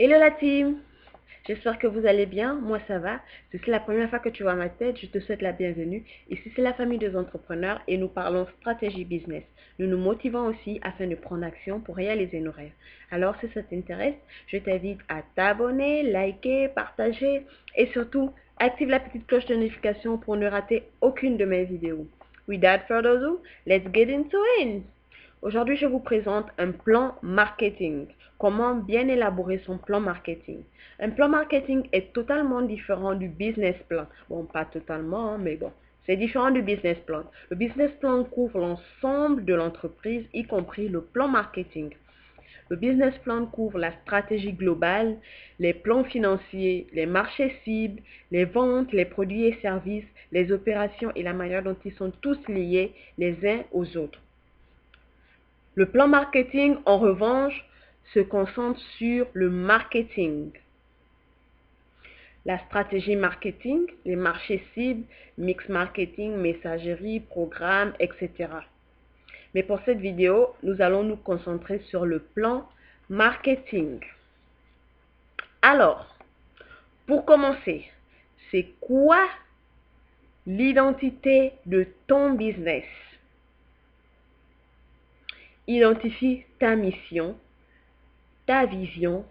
Hello la team, j'espère que vous allez bien, moi ça va. Si c'est la première fois que tu vois ma tête, je te souhaite la bienvenue. Ici c'est la famille des entrepreneurs et nous parlons stratégie business. Nous nous motivons aussi afin de prendre action pour réaliser nos rêves. Alors si ça t'intéresse, je t'invite à t'abonner, liker, partager et surtout active la petite cloche de notification pour ne rater aucune de mes vidéos. Without further ado, let's get into it! Aujourd'hui, je vous présente un plan marketing. Comment bien élaborer son plan marketing. Un plan marketing est totalement différent du business plan. Bon, pas totalement, mais bon, c'est différent du business plan. Le business plan couvre l'ensemble de l'entreprise, y compris le plan marketing. Le business plan couvre la stratégie globale, les plans financiers, les marchés cibles, les ventes, les produits et services, les opérations et la manière dont ils sont tous liés les uns aux autres. Le plan marketing, en revanche, se concentre sur le marketing, la stratégie marketing, les marchés cibles, mix marketing, messagerie, programme, etc. Mais pour cette vidéo, nous allons nous concentrer sur le plan marketing. Alors, pour commencer, c'est quoi l'identité de ton business? Identifie ta mission, ta vision,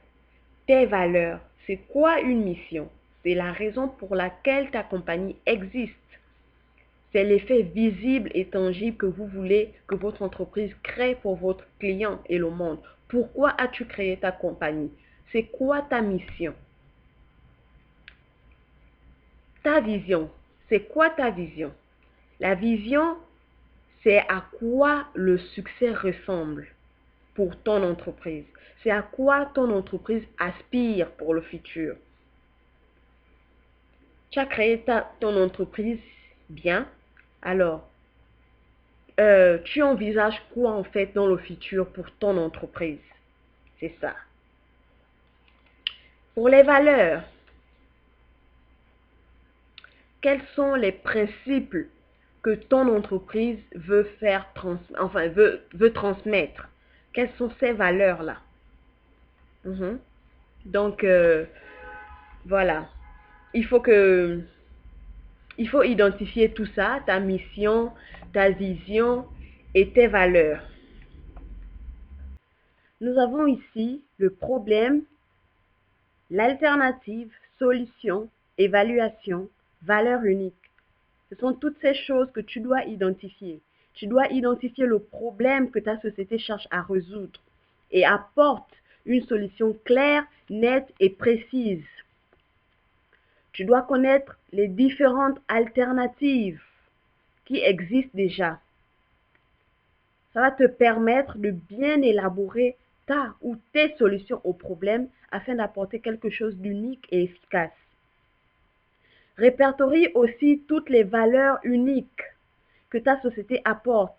tes valeurs. C'est quoi une mission? C'est la raison pour laquelle ta compagnie existe. C'est l'effet visible et tangible que vous voulez que votre entreprise crée pour votre client et le monde. Pourquoi as-tu créé ta compagnie? C'est quoi ta mission? Ta vision. C'est quoi ta vision? La vision, c'est à quoi le succès ressemble pour ton entreprise. C'est à quoi ton entreprise aspire pour le futur. Tu as créé ton entreprise bien. Alors, tu envisages quoi en fait dans le futur pour ton entreprise? C'est ça. Pour les valeurs, quels sont les principes que ton entreprise veut veut transmettre? Quelles sont ces valeurs-là? Mhm. Donc, voilà. Il faut que, il faut identifier tout ça, ta mission, ta vision et tes valeurs. Nous avons ici le problème, l'alternative, solution, évaluation, valeur unique. Ce sont toutes ces choses que tu dois identifier. Tu dois identifier le problème que ta société cherche à résoudre et apporte une solution claire, nette et précise. Tu dois connaître les différentes alternatives qui existent déjà. Ça va te permettre de bien élaborer ta ou tes solutions aux problèmes afin d'apporter quelque chose d'unique et efficace. Répertorie aussi toutes les valeurs uniques que ta société apporte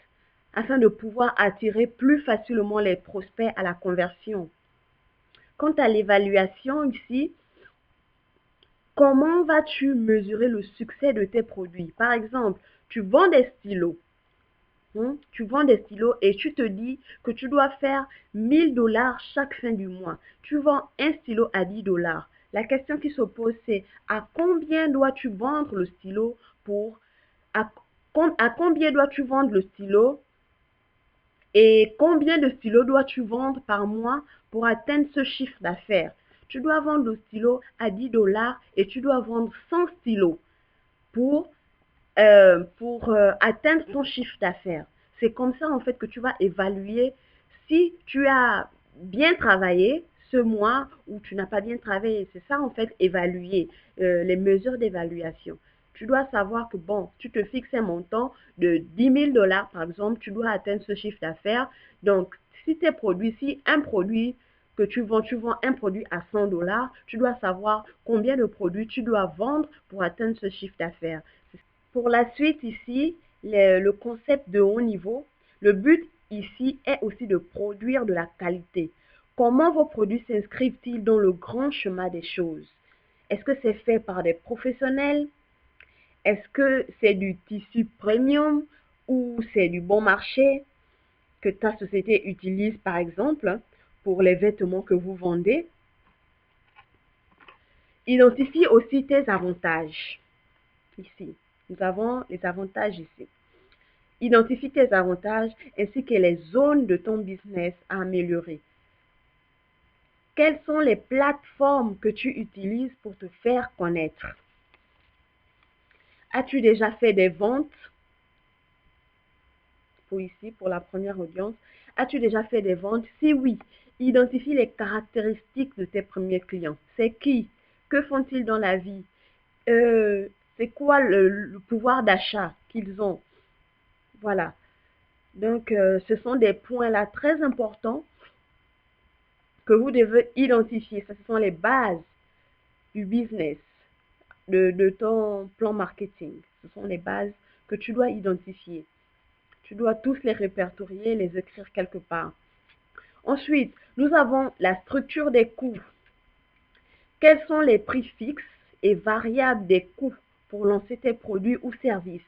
afin de pouvoir attirer plus facilement les prospects à la conversion. Quant à l'évaluation ici, comment vas-tu mesurer le succès de tes produits? Par exemple, tu vends des stylos. Tu vends des stylos et tu te dis que tu dois faire 1000 dollars chaque fin du mois. Tu vends un stylo à 10 dollars. La question qui se pose, c'est à combien dois-tu vendre le stylo à, à combien dois-tu vendre le stylo et combien de stylos dois-tu vendre par mois pour atteindre ce chiffre d'affaires? Tu dois vendre le stylo à 10 dollars et tu dois vendre 100 stylos pour atteindre ton chiffre d'affaires. C'est comme ça en fait que tu vas évaluer si tu as bien travaillé ce mois ou tu n'as pas bien travaillé. C'est ça en fait évaluer, les mesures d'évaluation. Tu dois savoir que bon, tu te fixes un montant de 10 000 dollars par exemple, tu dois atteindre ce chiffre d'affaires. Donc, si un produit que tu vends un produit à 100 dollars, tu dois savoir combien de produits tu dois vendre pour atteindre ce chiffre d'affaires. Pour la suite ici, le concept de haut niveau, le but ici est aussi de produire de la qualité. Comment vos produits s'inscrivent-ils dans le grand chemin des choses? Est-ce que c'est fait par des professionnels? Est-ce que c'est du tissu premium ou c'est du bon marché que ta société utilise par exemple pour les vêtements que vous vendez? Identifie aussi tes avantages. Ici, nous avons les avantages ici. Identifie tes avantages ainsi que les zones de ton business à améliorer. Quelles sont les plateformes que tu utilises pour te faire connaître? As-tu déjà fait des ventes? Pour la première audience, as-tu déjà fait des ventes? Si oui, identifie les caractéristiques de tes premiers clients. C'est qui? Que font-ils dans la vie? Euh, c'est quoi le pouvoir d'achat qu'ils ont? Voilà. Donc, ce sont des points là très importants que vous devez identifier. Ça, ce sont les bases du business, de ton plan marketing. Ce sont les bases que tu dois identifier. Tu dois tous les répertorier, les écrire quelque part. Ensuite, nous avons la structure des coûts. Quels sont les prix fixes et variables des coûts pour lancer tes produits ou services?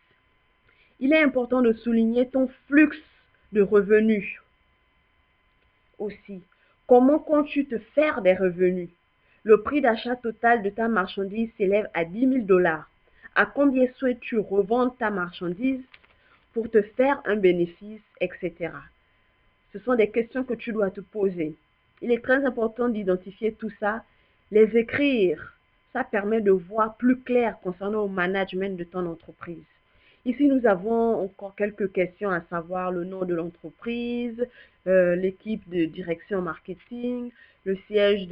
Il est important de souligner ton flux de revenus aussi. Comment comptes-tu te faire des revenus? Le prix d'achat total de ta marchandise s'élève à 10 000 $. À combien souhaites-tu revendre ta marchandise pour te faire un bénéfice, etc. Ce sont des questions que tu dois te poser. Il est très important d'identifier tout ça, les écrire. Ça permet de voir plus clair concernant le management de ton entreprise. Ici, nous avons encore quelques questions à savoir le nom de l'entreprise, l'équipe de direction marketing, le siège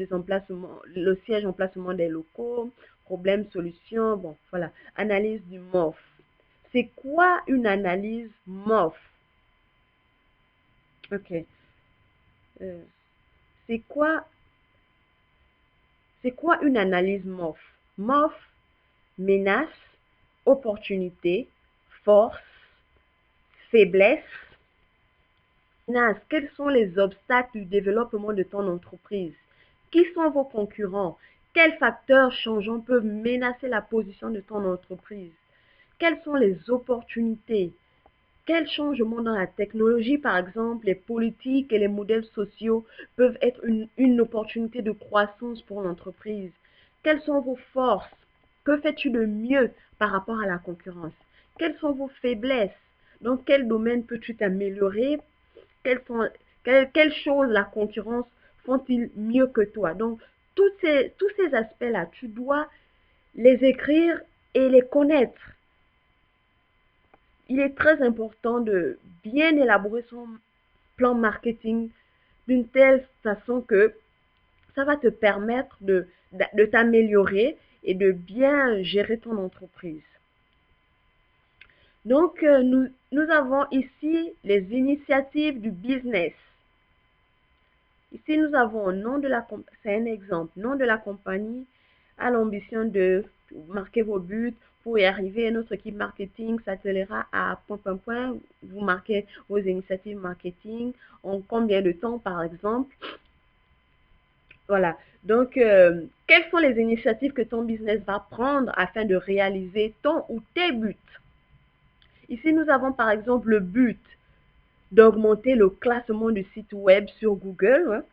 emplacement des locaux, problème, solution, bon, voilà. Analyse du MOF. C'est quoi une analyse MOF? Ok. Euh, c'est quoi, c'est quoi une analyse MOF? MOF, menace, opportunité, force, faiblesse. Menace, quels sont les obstacles du développement de ton entreprise? Qui sont vos concurrents? Quels facteurs changeants peuvent menacer la position de ton entreprise? Quelles sont les opportunités? Quels changements dans la technologie, par exemple, les politiques et les modèles sociaux peuvent être une opportunité de croissance pour l'entreprise? Quelles sont vos forces? Que fais-tu de mieux par rapport à la concurrence? Quelles sont vos faiblesses? Dans quel domaine peux-tu t'améliorer? Quelles choses la concurrence font-ils mieux que toi? Donc, tous ces aspects-là, tu dois les écrire et les connaître. Il est très important de bien élaborer son plan marketing d'une telle façon que ça va te permettre de t'améliorer et de bien gérer ton entreprise. Donc, nous avons ici les initiatives du business. Ici, nous avons un nom de la compagnie, c'est un exemple, nom de la compagnie a l'ambition de marquer vos buts. Pour y arriver, notre équipe marketing s'attelera à point, point, point. Vous marquez vos initiatives marketing en combien de temps, par exemple. Voilà. Donc, quelles sont les initiatives que ton business va prendre afin de réaliser ton ou tes buts? Ici, nous avons par exemple le but d'augmenter le classement du site web sur Google.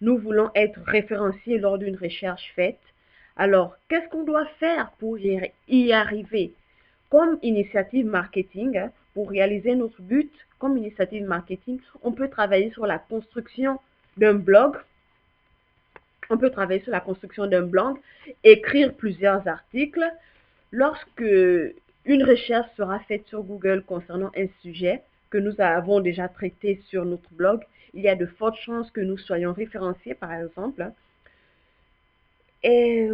Nous voulons être référenciés lors d'une recherche faite. Alors, qu'est-ce qu'on doit faire pour y arriver? Comme initiative marketing, pour réaliser notre but, comme initiative marketing, on peut travailler sur la construction d'un blog. On peut travailler sur la construction d'un blog, écrire plusieurs articles. Lorsque une recherche sera faite sur Google concernant un sujet que nous avons déjà traité sur notre blog, il y a de fortes chances que nous soyons référenciés, par exemple. Et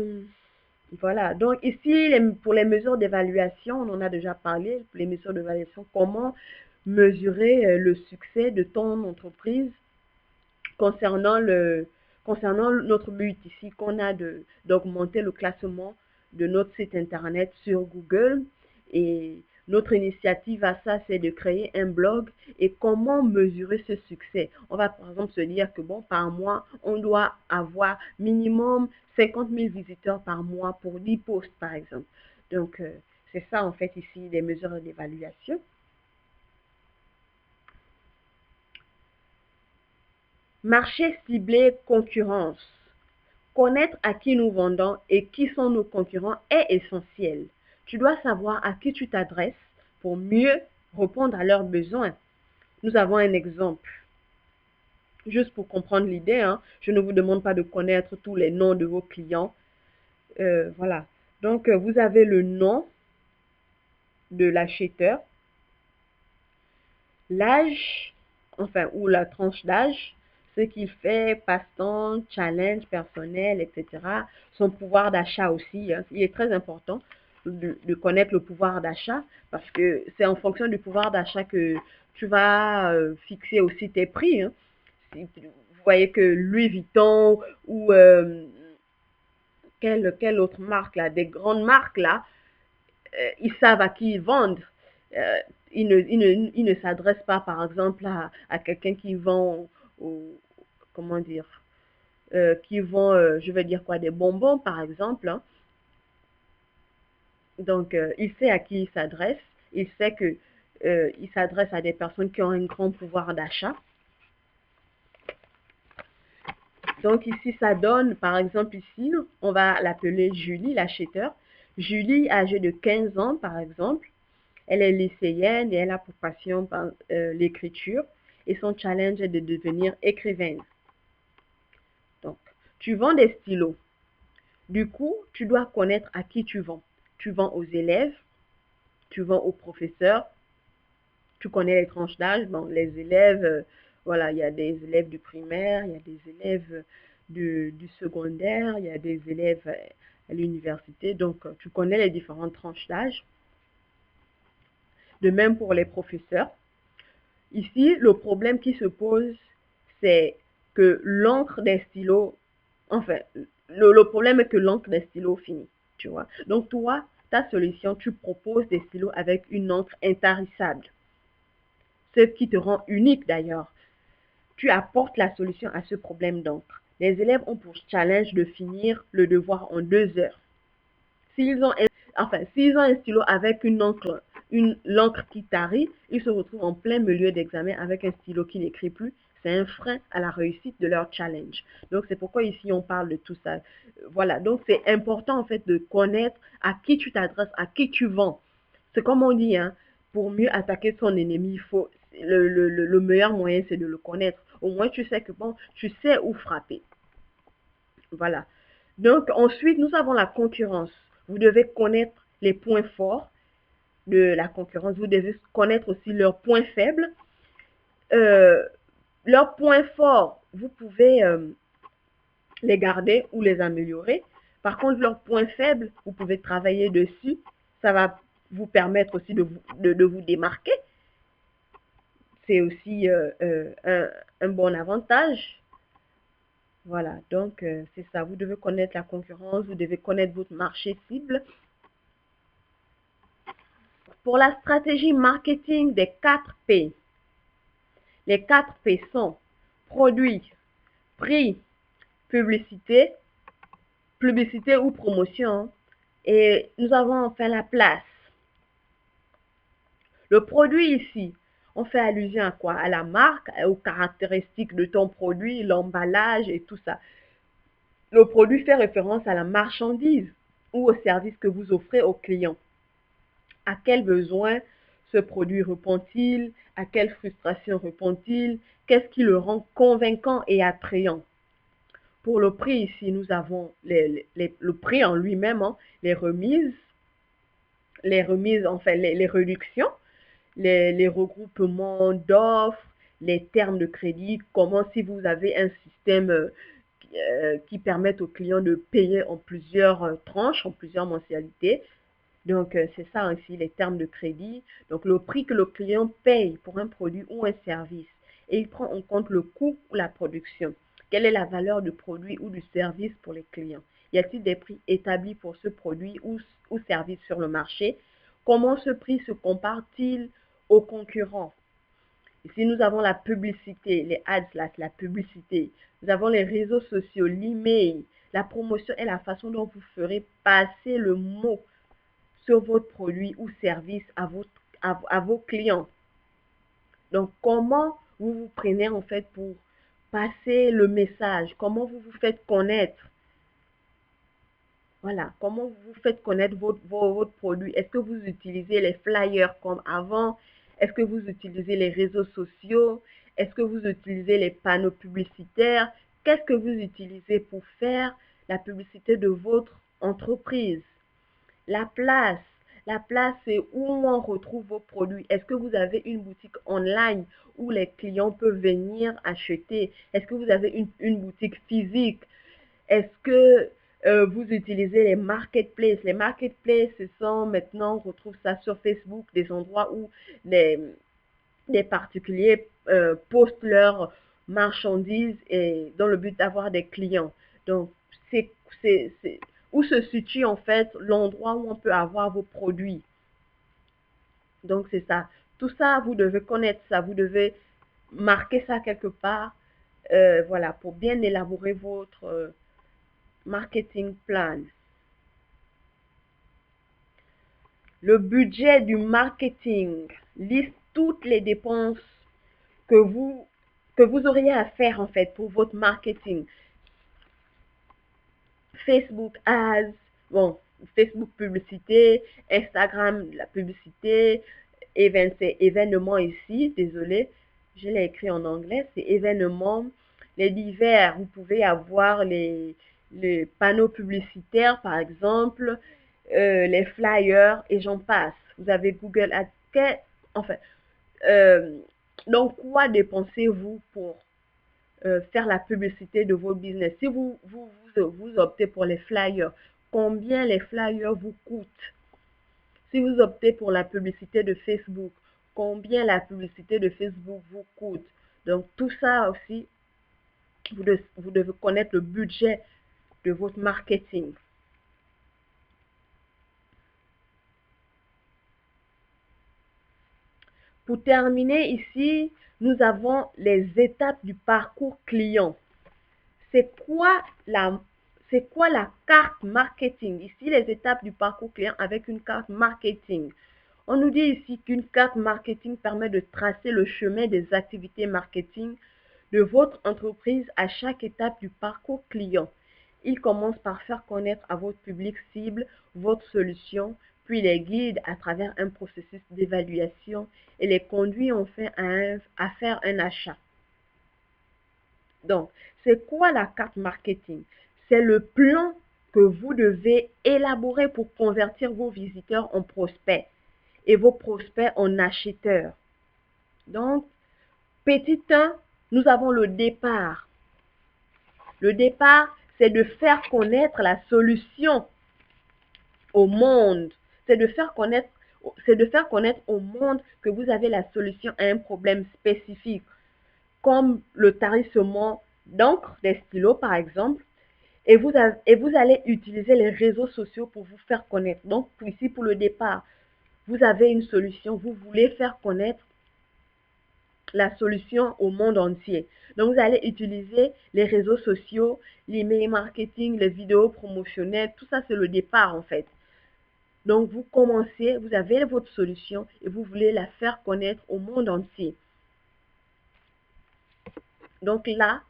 voilà. Donc ici, pour les mesures d'évaluation, on en a déjà parlé, les mesures d'évaluation, comment mesurer le succès de ton entreprise concernant notre but ici qu'on a d'augmenter le classement de notre site internet sur Google. Et notre initiative à ça, c'est de créer un blog. Et comment mesurer ce succès? On va par exemple se dire que bon, par mois, on doit avoir minimum 50 000 visiteurs par mois pour 10 posts, par exemple. Donc, c'est ça en fait ici, les mesures d'évaluation. Marché ciblé, concurrence. Connaître à qui nous vendons et qui sont nos concurrents est essentiel. Tu dois savoir à qui tu t'adresses pour mieux répondre à leurs besoins. Nous avons un exemple. Juste pour comprendre l'idée, hein, je ne vous demande pas de connaître tous les noms de vos clients. Voilà. Donc, vous avez le nom de l'acheteur, l'âge, enfin, ou la tranche d'âge, ce qu'il fait, passe-temps, challenge personnel, etc. Son pouvoir d'achat aussi, hein. Il est très important de connaître le pouvoir d'achat parce que c'est en fonction du pouvoir d'achat que tu vas fixer aussi tes prix, hein. Si vous voyez que Louis Vuitton ou quelle autre marque là, des grandes marques là, ils savent à qui ils vendent. Euh, ils ne s'adressent pas, par exemple, à quelqu'un qui vend, comment dire, qui vend, je vais dire quoi, des bonbons, par exemple, hein. Donc, il sait à qui il s'adresse. Il sait que il s'adresse à des personnes qui ont un grand pouvoir d'achat. Donc, ici, ça donne, par exemple, ici, on va l'appeler Julie, l'acheteur. Julie, âgée de 15 ans, par exemple. Elle est lycéenne et elle a pour passion l'écriture et son challenge est de devenir écrivaine. Donc, tu vends des stylos. Du coup, tu dois connaître à qui tu vends. Tu vends aux élèves, tu vends aux professeurs, tu connais les tranches d'âge. Bon, les élèves, voilà, il y a des élèves du primaire, il y a des élèves du secondaire, il y a des élèves à l'université. Donc, tu connais les différentes tranches d'âge. De même pour les professeurs. Ici, le problème qui se pose, c'est que l'encre des stylos, enfin, le problème est que l'encre des stylos finit, tu vois. Donc, toi, ta solution, tu proposes des stylos avec une encre intarissable, ce qui te rend unique d'ailleurs. Tu apportes la solution à ce problème d'encre. Les élèves ont pour challenge de finir le devoir en 2 heures. S'ils ont s'ils ont un stylo avec l'encre qui tarit, ils se retrouvent en plein milieu d'examen avec un stylo qui n'écrit plus. C'est un frein à la réussite de leur challenge. Donc, c'est pourquoi ici, on parle de tout ça. Voilà. Donc, c'est important, en fait, de connaître à qui tu t'adresses, à qui tu vends. C'est comme on dit, hein, pour mieux attaquer son ennemi, il faut, le meilleur moyen, c'est de le connaître. Au moins, tu sais que, bon, tu sais où frapper. Voilà. Donc, ensuite, nous avons la concurrence. Vous devez connaître les points forts de la concurrence. Vous devez connaître aussi leurs points faibles. Euh, Leurs points forts, vous pouvez les garder ou les améliorer. Par contre, leurs points faibles, vous pouvez travailler dessus. Ça va vous permettre aussi de vous démarquer. C'est aussi un bon avantage. Voilà, donc c'est ça. Vous devez connaître la concurrence, vous devez connaître votre marché cible. Pour la stratégie marketing des 4 P, les 4 P sont produit, prix, publicité, publicité ou promotion. Et nous avons enfin la place. Le produit ici, on fait allusion à quoi? À la marque, aux caractéristiques de ton produit, l'emballage et tout ça. Le produit fait référence à la marchandise ou au service que vous offrez aux clients. À quel besoin ce produit répond-il? À quelle frustration répond-il? Qu'est-ce qui le rend convaincant et attrayant? Pour le prix ici, nous avons le prix en lui-même, hein, les remises, enfin les réductions, les regroupements d'offres, les termes de crédit, comment si vous avez un système qui permet aux clients de payer en plusieurs tranches, en plusieurs mensualités. Donc, c'est ça aussi les termes de crédit. Donc, le prix que le client paye pour un produit ou un service. Et il prend en compte le coût ou la production. Quelle est la valeur du produit ou du service pour les clients? Y a-t-il des prix établis pour ce produit ou service sur le marché? Comment ce prix se compare-t-il aux concurrents? Ici, nous avons la publicité, les ads, la publicité. Nous avons les réseaux sociaux, l'email. La promotion est la façon dont vous ferez passer le mot sur votre produit ou service à vos clients. Donc, comment vous vous prenez en fait pour passer le message? Comment vous vous faites connaître? Voilà, comment vous faites connaître votre produit? Est-ce que vous utilisez les flyers comme avant? Est-ce que vous utilisez les réseaux sociaux? Est-ce que vous utilisez les panneaux publicitaires? Qu'est-ce que vous utilisez pour faire la publicité de votre entreprise? La place. La place, c'est où on retrouve vos produits. Est-ce que vous avez une boutique online où les clients peuvent venir acheter? Est-ce que vous avez une boutique physique? Est-ce que vous utilisez les marketplaces? Les marketplaces, ce sont maintenant, on retrouve ça sur Facebook, des endroits où les, les particuliers postent leurs marchandises et dans le but d'avoir des clients. Donc, c'est c'est où se situe en fait l'endroit où on peut avoir vos produits. Donc, c'est ça. Tout ça, vous devez connaître ça. Vous devez marquer ça quelque part. Voilà, pour bien élaborer votre marketing plan. Le budget du marketing liste toutes les dépenses que vous, que vous auriez à faire en fait pour votre marketing. Facebook Ads, bon, Facebook publicité, Instagram la publicité, événements ici, désolé, je l'ai écrit en anglais, c'est événements, les divers, vous pouvez avoir les panneaux publicitaires par exemple, les flyers et j'en passe. Vous avez Google Ads, enfin, euh, donc quoi dépensez-vous pour faire la publicité de votre business. Si vous optez pour les flyers, combien les flyers vous coûtent? Si vous optez pour la publicité de Facebook, combien la publicité de Facebook vous coûte? Donc tout ça aussi, vous devez connaître le budget de votre marketing. Pour terminer ici, nous avons les étapes du parcours client. C'est quoi la, c'est quoi la carte marketing? Ici, les étapes du parcours client avec une carte marketing. On nous dit ici qu'une carte marketing permet de tracer le chemin des activités marketing de votre entreprise à chaque étape du parcours client. Il commence par faire connaître à votre public cible votre solution, puis les guide à travers un processus d'évaluation et les conduit enfin à faire un achat. Donc, c'est quoi la carte marketing? C'est le plan que vous devez élaborer pour convertir vos visiteurs en prospects et vos prospects en acheteurs. Donc, petit 1, nous avons le départ. Le départ, c'est de faire connaître la solution au monde. C'est de faire connaître, c'est de faire connaître au monde que vous avez la solution à un problème spécifique, comme le tarissement d'encre, des stylos par exemple, et vous allez utiliser les réseaux sociaux pour vous faire connaître. Donc, ici, pour le départ, vous avez une solution, vous voulez faire connaître la solution au monde entier. Donc, vous allez utiliser les réseaux sociaux, l'email marketing, les vidéos promotionnelles, tout ça, c'est le départ en fait. Donc, vous commencez, vous avez votre solution et vous voulez la faire connaître au monde entier. Donc là,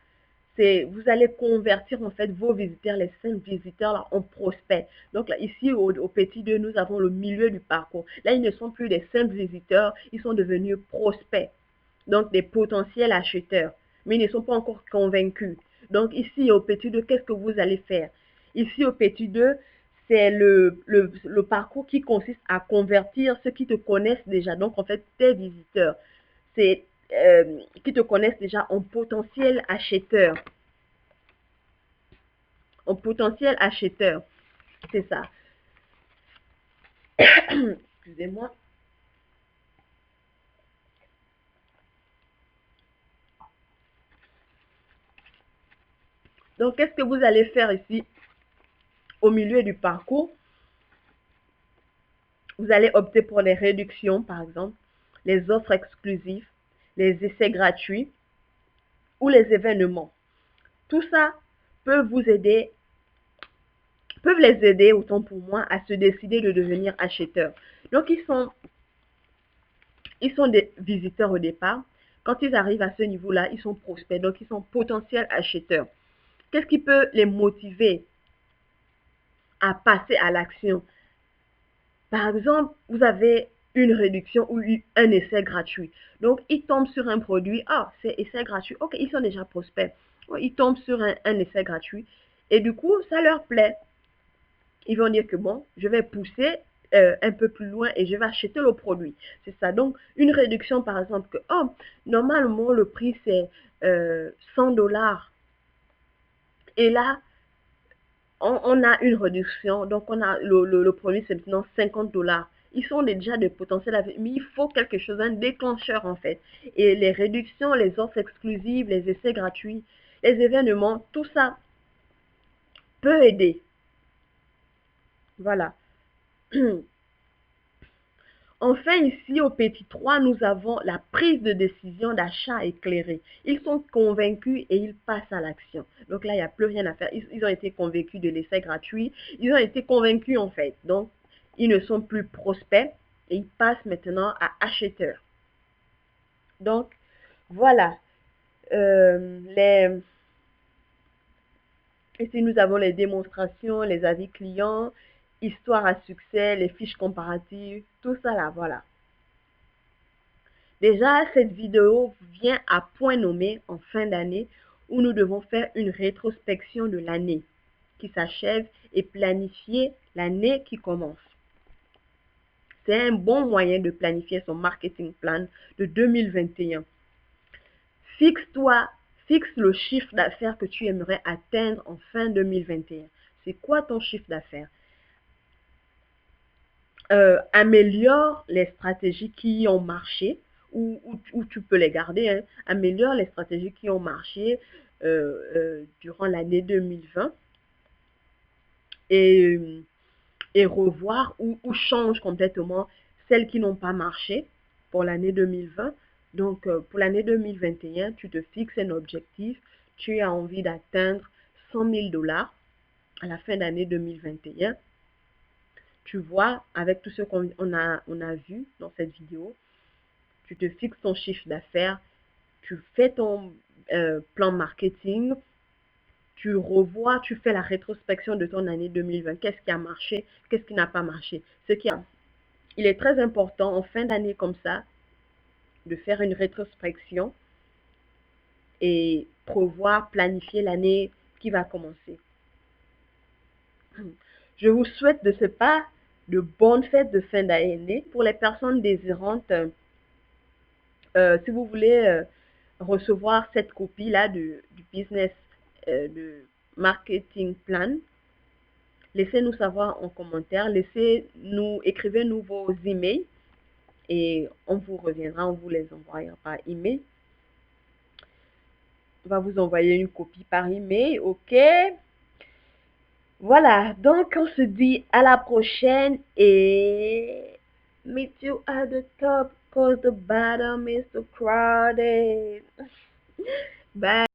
vous allez convertir en fait vos visiteurs, les 5 visiteurs là, en prospects. Donc là, ici au petit 2, nous avons le milieu du parcours. Là, ils ne sont plus des simples visiteurs, ils sont devenus prospects. Donc des potentiels acheteurs, mais ils ne sont pas encore convaincus. Donc ici au petit 2, qu'est-ce que vous allez faire? Ici au petit 2, c'est le parcours qui consiste à convertir ceux qui te connaissent déjà. Donc en fait, tes visiteurs. C'est qui te connaissent déjà en potentiel acheteur. En potentiel acheteur. C'est ça. Excusez-moi. Donc, qu'est-ce que vous allez faire ici au milieu du parcours? Vous allez opter pour les réductions, par exemple, les offres exclusives, les essais gratuits ou les événements. Tout ça peut vous aider, peuvent les aider, autant pour moi, à se décider de devenir acheteurs. Donc, ils sont des visiteurs au départ. Quand ils arrivent à ce niveau-là, ils sont prospects, donc ils sont potentiels acheteurs. Qu'est-ce qui peut les motiver à passer à l'action. Par exemple, vous avez une réduction ou un essai gratuit. Donc, ils tombent sur un produit. Ah, c'est essai gratuit. Ok, ils sont déjà prospects. Ils tombent sur un essai gratuit. Et du coup, ça leur plaît. Ils vont dire que bon, je vais pousser un peu plus loin et je vais acheter le produit. C'est ça. Donc, une réduction, par exemple, que oh, normalement, le prix, c'est 100 $. Et là, on a une réduction, donc on a le produit, c'est maintenant 50 $. Ils sont déjà de potentiel, mais il faut quelque chose, un déclencheur en fait. Et les réductions, les offres exclusives, les essais gratuits, les événements, tout ça peut aider. Voilà. Enfin, ici au petit 3, nous avons la prise de décision d'achat éclairée. Ils sont convaincus et ils passent à l'action. Donc là, il n'y a plus rien à faire. Ils ont été convaincus de l'essai gratuit. Ils ont été convaincus en fait. Donc, ils ne sont plus prospects et ils passent maintenant à acheteurs. Donc, voilà. Ici, nous avons les démonstrations, les avis clients, histoire à succès, les fiches comparatives, tout ça là, voilà. Déjà, cette vidéo vient à point nommé en fin d'année où nous devons faire une rétrospection de l'année qui s'achève et planifier l'année qui commence. C'est un bon moyen de planifier son marketing plan de 2021. Fixe-toi, fixe le chiffre d'affaires que tu aimerais atteindre en fin 2021. C'est quoi ton chiffre d'affaires? Améliore les stratégies qui ont marché ou tu peux les garder. Hein. Améliore les stratégies qui ont marché durant l'année 2020 et, et revoir ou change complètement celles qui n'ont pas marché pour l'année 2020. Donc, pour l'année 2021, tu te fixes un objectif. Tu as envie d'atteindre 100 000 $ à la fin d'année 2021. Tu vois, avec tout ce qu'on a vu dans cette vidéo, tu te fixes ton chiffre d'affaires, tu fais ton plan marketing, tu revois, tu fais la rétrospection de ton année 2020. Qu'est-ce qui a marché, qu'est-ce qui n'a pas marché. Il est très important en fin d'année comme ça de faire une rétrospection et prévoir, planifier l'année qui va commencer. Je vous souhaite de ce pas de bonnes fêtes de fin d'année. Pour les personnes désirantes, si vous voulez recevoir cette copie-là du business, de marketing plan, laissez-nous savoir en commentaire, écrivez-nous vos emails et on vous reviendra, on vous les envoyera par email. On va vous envoyer une copie par email, ok? Voilà, donc on se dit à la prochaine et meet you at the top cause the bottom is too crowded. Bye.